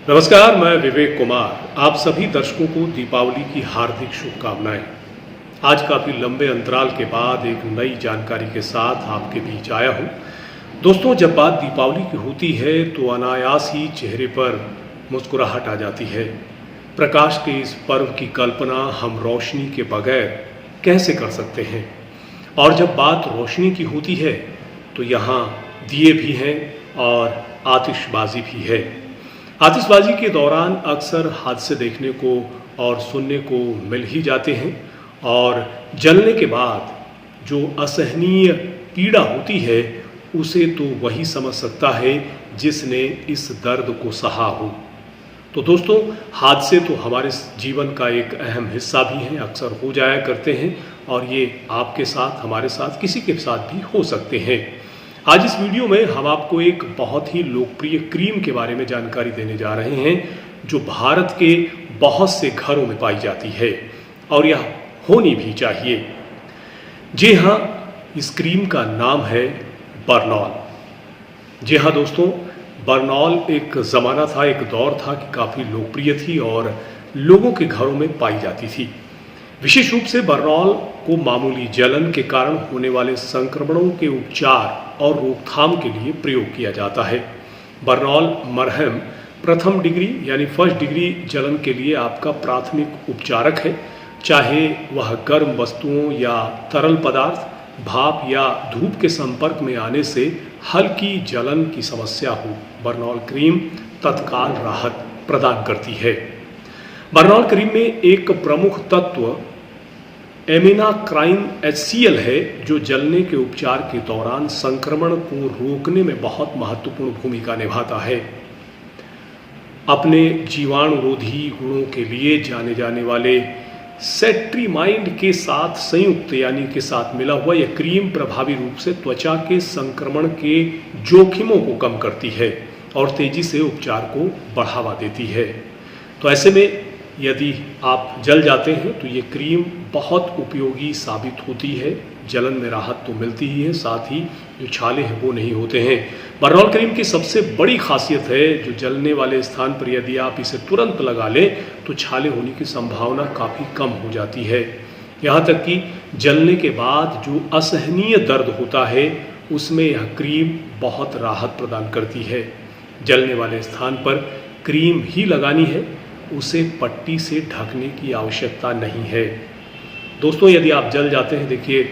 नमस्कार, मैं विवेक कुमार। आप सभी दर्शकों को दीपावली की हार्दिक शुभकामनाएं। आज काफ़ी लंबे अंतराल के बाद एक नई जानकारी के साथ आपके बीच आया हूं। दोस्तों, जब बात दीपावली की होती है तो अनायास ही चेहरे पर मुस्कुराहट आ जाती है। प्रकाश के इस पर्व की कल्पना हम रोशनी के बगैर कैसे कर सकते हैं। और जब बात रोशनी की होती है तो यहाँ दिए भी हैं और आतिशबाजी भी है। आतिशबाजी के दौरान अक्सर हादसे देखने को और सुनने को मिल ही जाते हैं, और जलने के बाद जो असहनीय पीड़ा होती है उसे तो वही समझ सकता है जिसने इस दर्द को सहा हो। तो दोस्तों, हादसे तो हमारे जीवन का एक अहम हिस्सा भी हैं, अक्सर हो जाया करते हैं, और ये आपके साथ, हमारे साथ, किसी के साथ भी हो सकते हैं। आज इस वीडियो में हम आपको एक बहुत ही लोकप्रिय क्रीम के बारे में जानकारी देने जा रहे हैं जो भारत के बहुत से घरों में पाई जाती है, और यह होनी भी चाहिए। जी हाँ, इस क्रीम का नाम है बरनॉल। जी हाँ दोस्तों, बरनॉल एक ज़माना था, एक दौर था कि काफ़ी लोकप्रिय थी और लोगों के घरों में पाई जाती थी। विशेष रूप से बरनॉल को मामूली जलन के कारण होने वाले संक्रमणों के उपचार और रोकथाम के लिए प्रयोग किया जाता है। बरनॉल मरहम प्रथम डिग्री यानी फर्स्ट डिग्री जलन के लिए आपका प्राथमिक उपचारक है, चाहे वह गर्म वस्तुओं या तरल पदार्थ, भाप या धूप के संपर्क में आने से हल्की जलन की समस्या हो। बरनॉल क्रीम तत्काल राहत प्रदान करती है। बरनॉल क्रीम में एक प्रमुख तत्व एमिनाक्राइन HCl है जो जलने के उपचार के दौरान संक्रमण को रोकने में बहुत महत्वपूर्ण भूमिका निभाता है। अपने जीवाणुरोधी गुणों के लिए जाने जाने वाले सेट्रीमाइड के साथ संयुक्त यानी के साथ मिला हुआ यह क्रीम प्रभावी रूप से त्वचा के संक्रमण के जोखिमों को कम करती है और तेजी से उपचार को बढ़ावा देती है। तो ऐसे में यदि आप जल जाते हैं तो ये क्रीम बहुत उपयोगी साबित होती है। जलन में राहत तो मिलती ही है, साथ ही जो छाले हैं वो नहीं होते हैं। बरनॉल क्रीम की सबसे बड़ी खासियत है जो जलने वाले स्थान पर यदि आप इसे तुरंत लगा लें तो छाले होने की संभावना काफ़ी कम हो जाती है। यहाँ तक कि जलने के बाद जो असहनीय दर्द होता है उसमें यह क्रीम बहुत राहत प्रदान करती है। जलने वाले स्थान पर क्रीम ही लगानी है, उसे पट्टी से ढकने की आवश्यकता नहीं है। दोस्तों, यदि आप जल जाते हैं, देखिए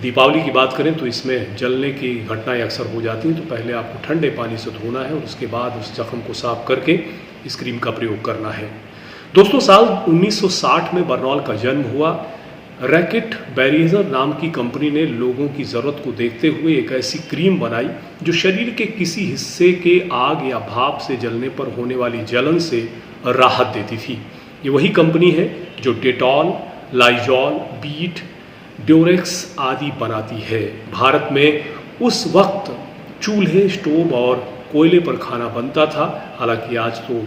दीपावली की बात करें तो इसमें जलने की घटनाएं अक्सर हो जाती हैं, तो पहले आपको ठंडे पानी से धोना है और उसके बाद उस जख्म को साफ करके इस क्रीम का प्रयोग करना है। दोस्तों, साल 1960 में बरनॉल का जन्म हुआ। रैकेट बैरियर नाम की कंपनी ने लोगों की ज़रूरत को देखते हुए एक ऐसी क्रीम बनाई जो शरीर के किसी हिस्से के आग या भाप से जलने पर होने वाली जलन से राहत देती थी। ये वही कंपनी है जो डेटॉल, लाइजॉल, बीट, ड्यूरेक्स आदि बनाती है। भारत में उस वक्त चूल्हे, स्टोव और कोयले पर खाना बनता था। हालांकि आज तो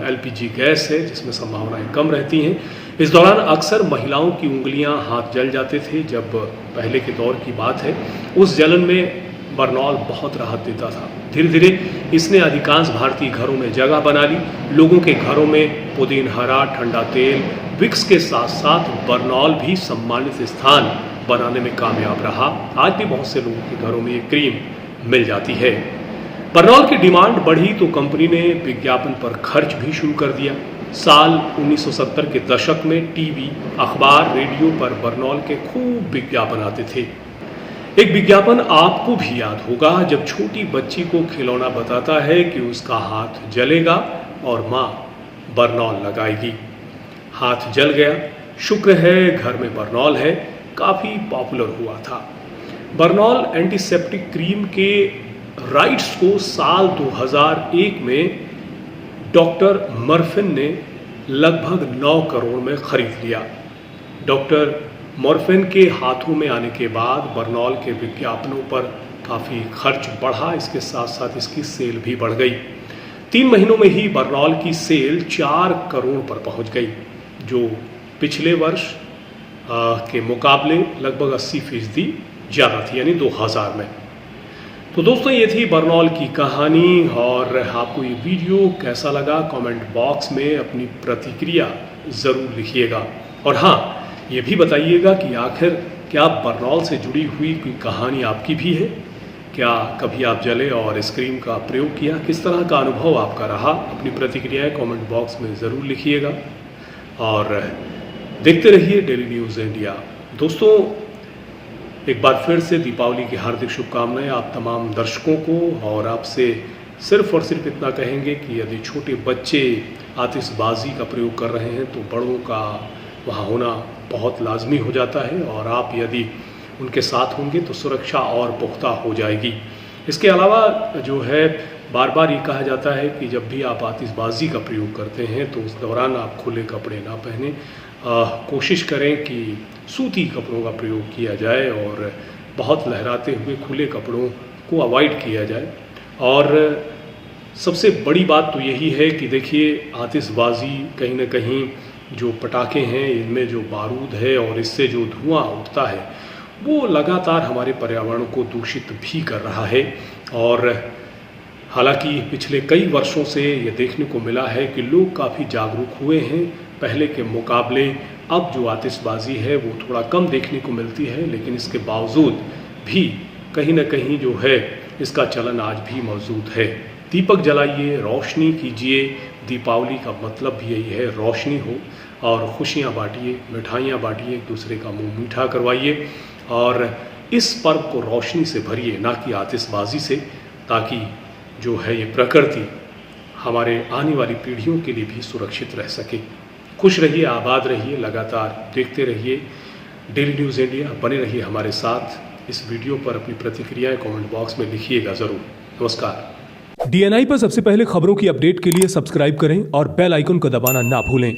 LPG गैस है जिसमें संभावनाएं कम रहती हैं। इस दौरान अक्सर महिलाओं की उंगलियां, हाथ जल जाते थे। जब पहले के दौर की बात है, उस जलन में बरनॉल बहुत राहत देता था। धीरे धीरे इसने अधिकांश भारतीय घरों में जगह बना ली। लोगों के घरों में पुदीन हरा, ठंडा तेल, विक्स के साथ साथ बरनॉल भी सम्मानित स्थान बनाने में कामयाब रहा। आज भी बहुत से लोगों के घरों में ये क्रीम मिल जाती है। बरनॉल की डिमांड बढ़ी तो कंपनी ने विज्ञापन पर खर्च भी शुरू कर दिया। साल 1970 के दशक में टीवी, अखबार, रेडियो पर बरनॉल के खूब विज्ञापन आते थे। एक विज्ञापन आपको भी याद होगा जब छोटी बच्ची को खिलौना बताता है कि उसका हाथ जलेगा और माँ बरनॉल लगाएगी। हाथ जल गया, शुक्र है घर में बरनॉल है, काफ़ी पॉपुलर हुआ था। बरनॉल एंटीसेप्टिक क्रीम के राइट्स को साल 2001 में डॉक्टर मॉर्फिन ने लगभग 9 करोड़ में खरीद लिया। डॉक्टर मॉर्फिन के हाथों में आने के बाद बरनॉल के विज्ञापनों पर काफ़ी खर्च बढ़ा, इसके साथ साथ इसकी सेल भी बढ़ गई। 3 महीनों में ही बरनॉल की सेल 4 करोड़ पर पहुंच गई, जो पिछले वर्ष के मुकाबले लगभग 80% ज़्यादा थी, यानी 2000 में। तो दोस्तों ये थी बरनौल की कहानी, और आपको ये वीडियो कैसा लगा कमेंट बॉक्स में अपनी प्रतिक्रिया ज़रूर लिखिएगा। और हाँ, ये भी बताइएगा कि आखिर क्या बरनौल से जुड़ी हुई कोई कहानी आपकी भी है? क्या कभी आप जले और इस क्रीम का प्रयोग किया? किस तरह का अनुभव आपका रहा? अपनी प्रतिक्रियाएं कमेंट बॉक्स में ज़रूर लिखिएगा और देखते रहिए डेली न्यूज़ इंडिया। दोस्तों, एक बार फिर से दीपावली की हार्दिक शुभकामनाएं आप तमाम दर्शकों को, और आपसे सिर्फ और सिर्फ इतना कहेंगे कि यदि छोटे बच्चे आतिशबाजी का प्रयोग कर रहे हैं तो बड़ों का वहाँ होना बहुत लाजमी हो जाता है, और आप यदि उनके साथ होंगे तो सुरक्षा और पुख्ता हो जाएगी। इसके अलावा जो है, बार बार ये कहा जाता है कि जब भी आप आतिशबाजी का प्रयोग करते हैं तो उस दौरान आप खुले कपड़े ना पहने, कोशिश करें कि सूती कपड़ों का प्रयोग किया जाए और बहुत लहराते हुए खुले कपड़ों को अवॉइड किया जाए। और सबसे बड़ी बात तो यही है कि देखिए, आतिशबाजी कहीं ना कहीं जो पटाखे हैं इनमें जो बारूद है और इससे जो धुआं उठता है वो लगातार हमारे पर्यावरण को दूषित भी कर रहा है। और हालांकि पिछले कई वर्षों से ये देखने को मिला है कि लोग काफ़ी जागरूक हुए हैं। पहले के मुकाबले अब जो आतिशबाजी है वो थोड़ा कम देखने को मिलती है, लेकिन इसके बावजूद भी कहीं ना कहीं जो है इसका चलन आज भी मौजूद है। दीपक जलाइए, रोशनी कीजिए। दीपावली का मतलब भी यही है, रोशनी हो और खुशियाँ बांटिए, मिठाइयाँ बांटिए, एक दूसरे का मुंह मीठा करवाइए और इस पर्व को रोशनी से भरिए, ना कि आतिशबाजी से, ताकि जो है ये प्रकृति हमारे आने वाली पीढ़ियों के लिए भी सुरक्षित रह सके। खुश रहिए, आबाद रहिए, लगातार देखते रहिए डेली न्यूज़ इंडिया। बने रहिए हमारे साथ। इस वीडियो पर अपनी प्रतिक्रियाएं कमेंट बॉक्स में लिखिएगा ज़रूर। नमस्कार। डीएनआई पर सबसे पहले खबरों की अपडेट के लिए सब्सक्राइब करें और बेल आइकन को दबाना ना भूलें।